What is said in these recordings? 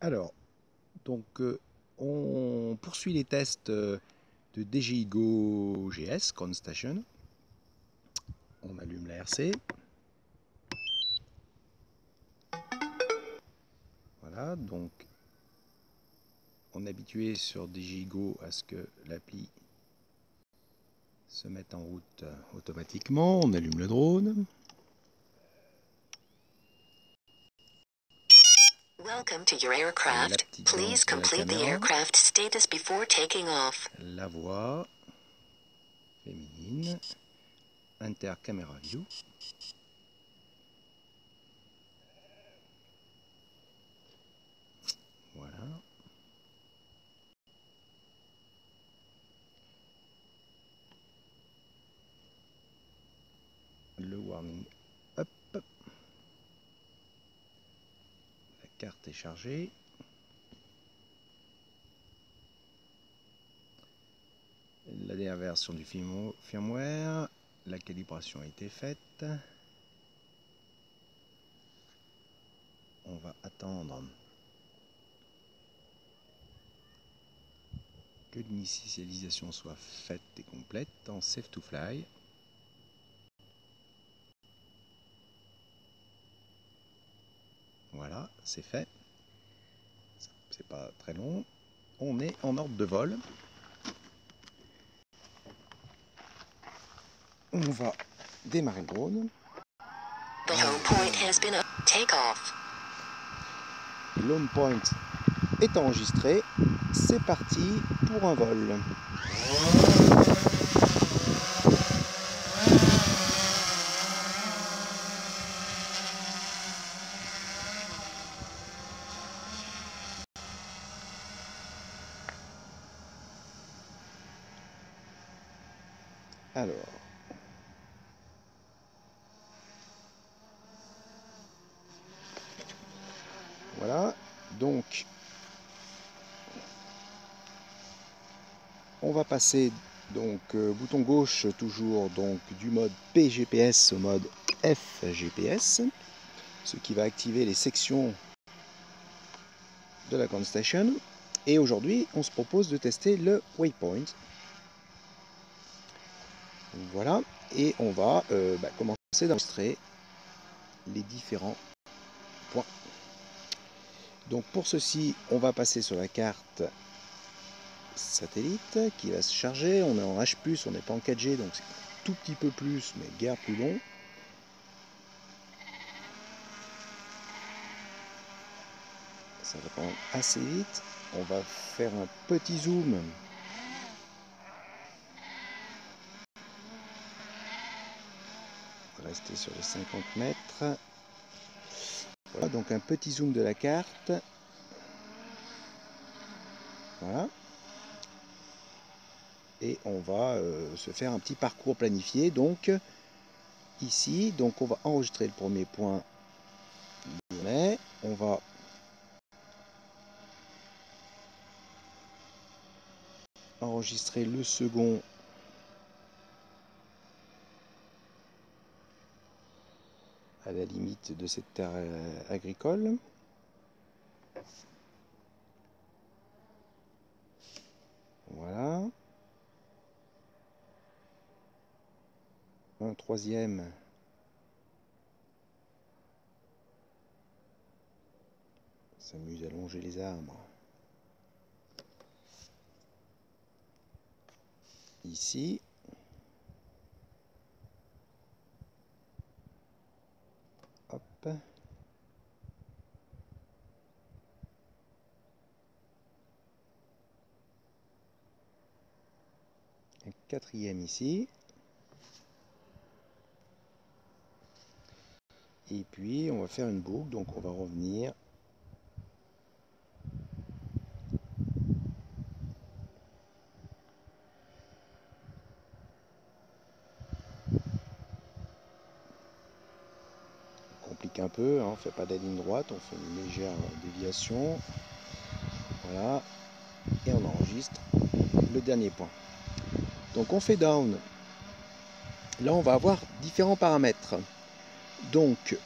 Alors, on poursuit les tests de DJI Go GS Ground Station. On allume la RC. Voilà, donc on est habitué sur DJI Go à ce que l'appli se mette en route automatiquement. On allume le drone. Welcome to your aircraft. Please complete the aircraft status before taking off. La voix féminine. Inter camera view. Voilà. Le warning up. La carte est chargée. La dernière version du firmware. La calibration a été faite. On va attendre que l'initialisation soit faite et complète en Safe to Fly. Voilà, c'est fait. C'est pas très long. On est en ordre de vol. On va démarrer le drone. The home point has been take off. L'home point est enregistré. C'est parti pour un vol. Alors, voilà, donc on va passer bouton gauche toujours donc du mode PGPS au mode FGPS, ce qui va activer les sections de la Ground Station. Et aujourd'hui, on se propose de tester le waypoint. Voilà, et on va commencer d'enregistrer les différents points. Donc pour ceci, on va passer sur la carte satellite qui va se charger. On est en H+, on n'est pas en 4G, donc c'est un tout petit peu plus, mais guère plus long. Ça va prendre assez vite. On va faire un petit zoom. Rester sur les 50 mètres. Voilà, donc un petit zoom de la carte. Voilà. Et on va se faire un petit parcours planifié. Donc, ici, donc on va enregistrer le premier point lyonnais. On va enregistrer le second à la limite de cette terre agricole. Voilà. Un troisième s'amuse à longer les arbres. Ici. Hop. Un quatrième ici. Et puis on va faire une boucle, donc on va revenir on complique un peu, hein, on ne fait pas de la ligne droite, on fait une légère déviation. Voilà. Et on enregistre le dernier point. Donc on fait down. Là on va avoir différents paramètres. Donc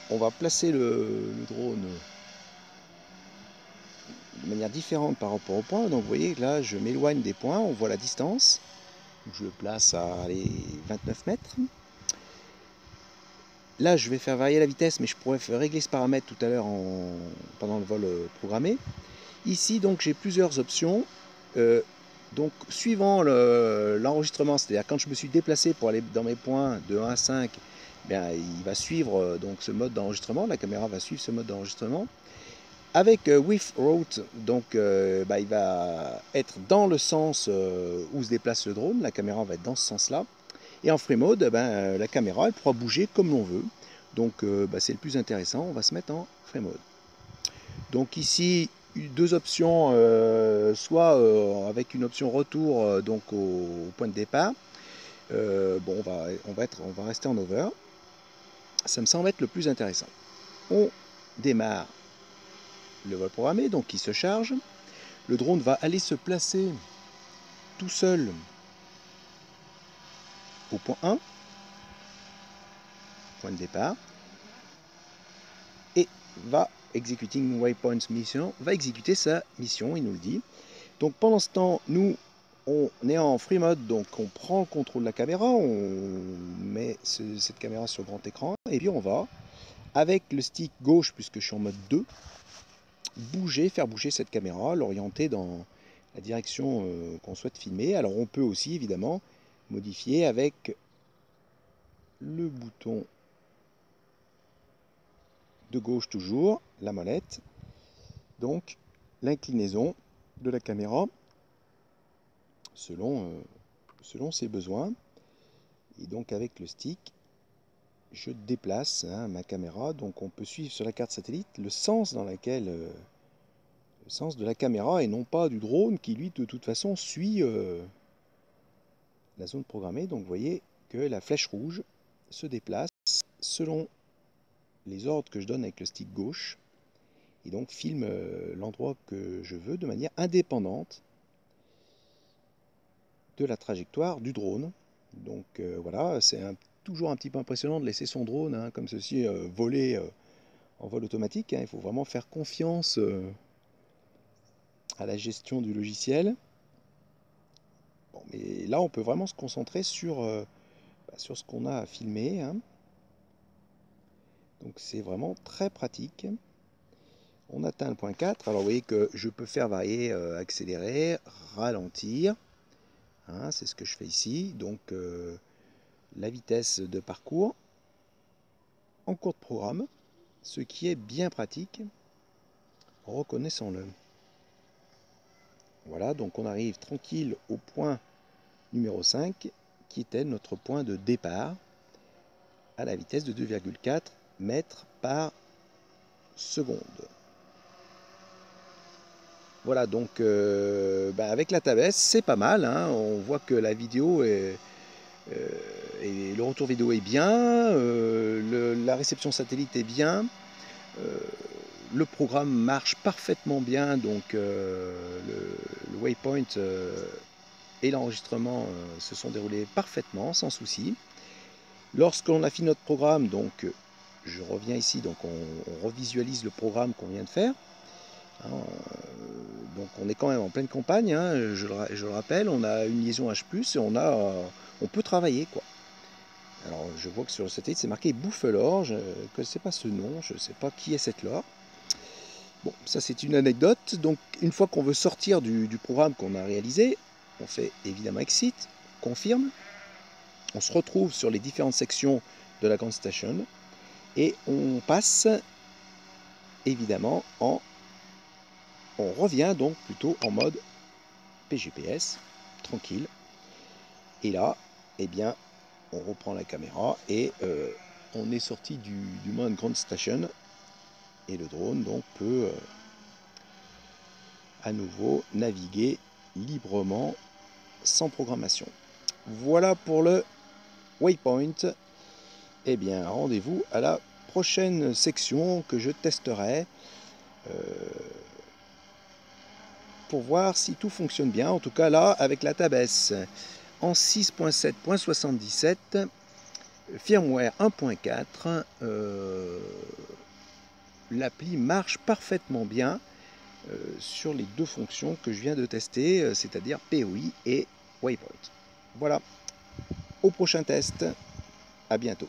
on va placer le drone de manière différente par rapport au point. Donc vous voyez que là je m'éloigne des points, on voit la distance. Je le place à allez, 29 mètres. Là je vais faire varier la vitesse, mais je pourrais régler ce paramètre tout à l'heure pendant le vol programmé. Ici donc j'ai plusieurs options. Donc suivant l'enregistrement, c'est-à-dire quand je me suis déplacé pour aller dans mes points de 1 à 5, bien, il va suivre donc ce mode d'enregistrement, la caméra va suivre ce mode d'enregistrement. Avec with route, donc il va être dans le sens où se déplace le drone, la caméra va être dans ce sens-là. Et en free mode, la caméra elle pourra bouger comme l'on veut. Donc c'est le plus intéressant, on va se mettre en free mode. Donc ici, deux options, soit avec une option retour donc au point de départ. Bon, on va rester en over. Ça me semble être le plus intéressant. On démarre le vol programmé, donc qui se charge. Le drone va aller se placer tout seul au point 1, point de départ, et va executing waypoint mission, va exécuter sa mission, il nous le dit. Donc pendant ce temps, nous on est en free mode, donc on prend le contrôle de la caméra, on met cette caméra sur grand écran, et puis on va, avec le stick gauche, puisque je suis en mode 2, faire bouger cette caméra, l'orienter dans la direction qu'on souhaite filmer. Alors on peut aussi évidemment modifier avec le bouton de gauche toujours, la molette, donc l'inclinaison de la caméra selon ses besoins. Et donc avec le stick, je déplace ma caméra. Donc on peut suivre sur la carte satellite le sens dans lequel le sens de la caméra et non pas du drone qui lui de toute façon suit la zone programmée. Donc vous voyez que la flèche rouge se déplace selon les ordres que je donne avec le stick gauche et donc filme l'endroit que je veux de manière indépendante de la trajectoire du drone. Donc voilà, c'est toujours un petit peu impressionnant de laisser son drone comme ceci voler en vol automatique. Il faut vraiment faire confiance à la gestion du logiciel. Bon, mais là on peut vraiment se concentrer sur ce qu'on a à filmer. Donc c'est vraiment très pratique. On atteint le point 4. Alors vous voyez que je peux faire varier, accélérer, ralentir. C'est ce que je fais ici. Donc la vitesse de parcours en cours de programme, ce qui est bien pratique, reconnaissons-le. Voilà, donc on arrive tranquille au point numéro 5, qui était notre point de départ, à la vitesse de 2,4 mètres par seconde. Voilà, donc avec la Tab S, c'est pas mal. On voit que la vidéo et le retour vidéo est bien, la réception satellite est bien, le programme marche parfaitement bien, donc le waypoint et l'enregistrement se sont déroulés parfaitement, sans souci. Lorsqu'on a fini notre programme, donc je reviens ici, donc on revisualise le programme qu'on vient de faire. Donc on est quand même en pleine campagne, je le rappelle, on a une liaison H+, et on peut travailler, quoi. Alors je vois que sur le satellite c'est marqué Bouffelor, je ne connaissais pas ce nom, je ne sais pas qui est cette lore. Bon, ça c'est une anecdote. Donc une fois qu'on veut sortir du programme qu'on a réalisé, on fait évidemment exit, confirme, on se retrouve sur les différentes sections de la Ground Station et on passe évidemment on revient donc plutôt en mode PGPS, tranquille. Et là, eh bien, on reprend la caméra et on est sorti du mode Ground Station et le drone donc peut à nouveau naviguer librement sans programmation. Voilà pour le waypoint. Eh bien, rendez-vous à la prochaine section que je testerai pour voir si tout fonctionne bien. En tout cas là, avec la Tab S en 6.7.77, firmware 1.4, l'appli marche parfaitement bien. sur les deux fonctions que je viens de tester, c'est-à-dire POI et Waypoint. Voilà, au prochain test, à bientôt.